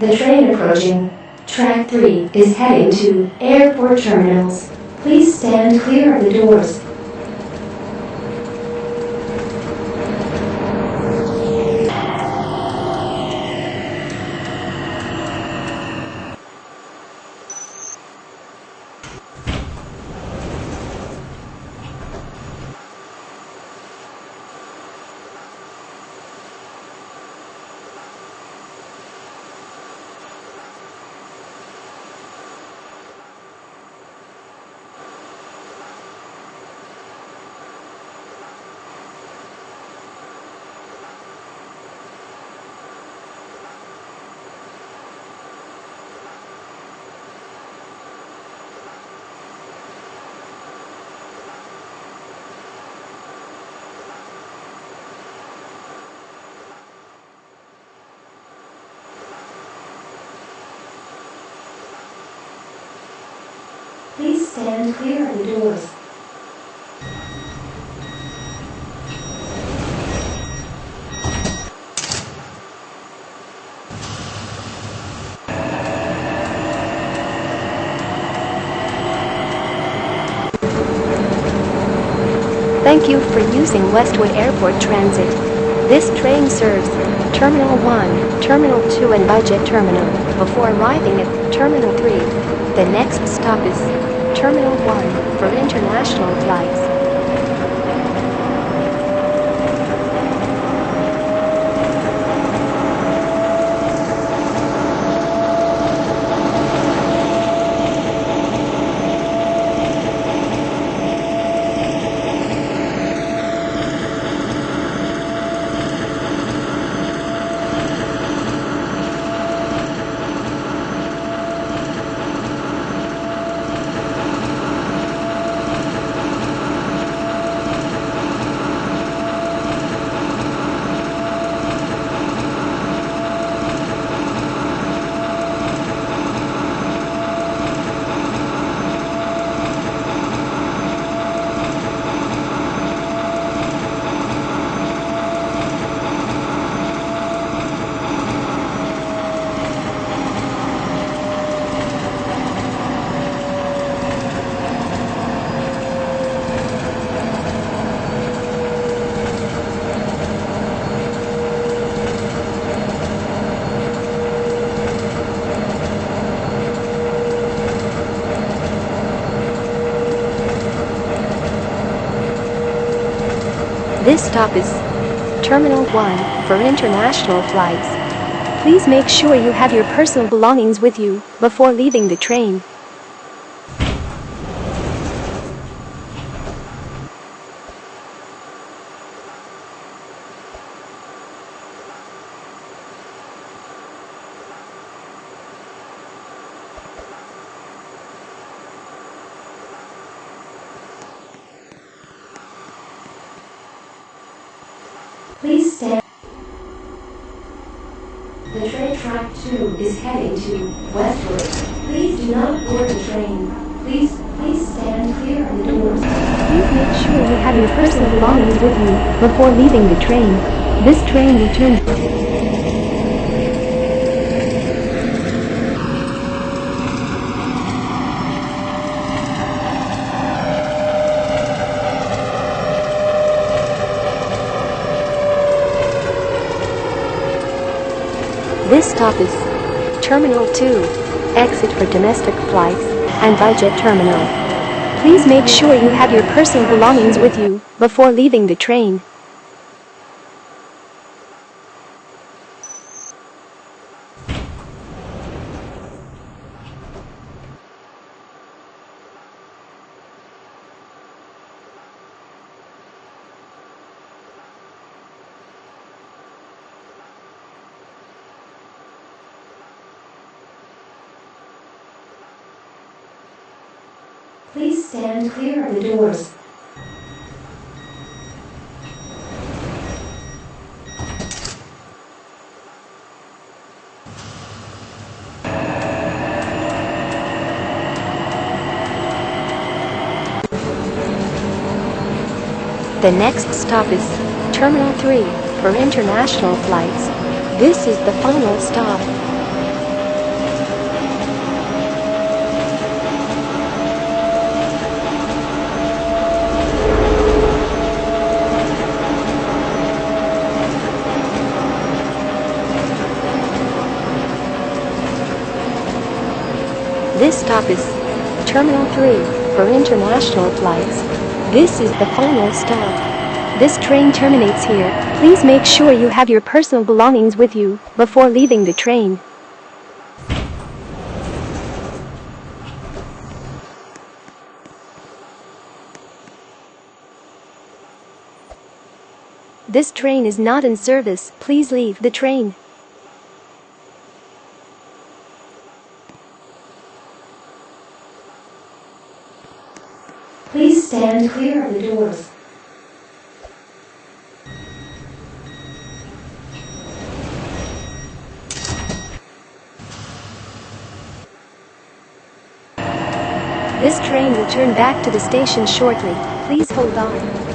The train approaching track 3 is heading to airport terminals. Please stand clear of the doors. Please stand clear of the doors. Thank you for using Westwood Airport Transit. This train serves Terminal 1, Terminal 2 and Budget Terminal before arriving at Terminal 3. The next stop is Terminal 1 for international flights. This stop is Terminal 1 for international flights. Please make sure you have your personal belongings with you before leaving the train. Please stand. The train track 2 is heading to Westwood. Please do not board the train. Please stand clear of the doors. Please make sure you have your personal belongings with you before leaving the train. This train returns. This stop is Terminal 2, exit for domestic flights and Budget Terminal. Please make sure you have your personal belongings with you before leaving the train. Please stand clear of the doors. The next stop is Terminal 3 for international flights. This is the final stop. This stop is Terminal 3 for international flights. This is the final stop. This train terminates here. Please make sure you have your personal belongings with you before leaving the train. This train is not in service. Please leave the train. Please stand clear of the doors. This train will turn back to the station shortly. Please hold on.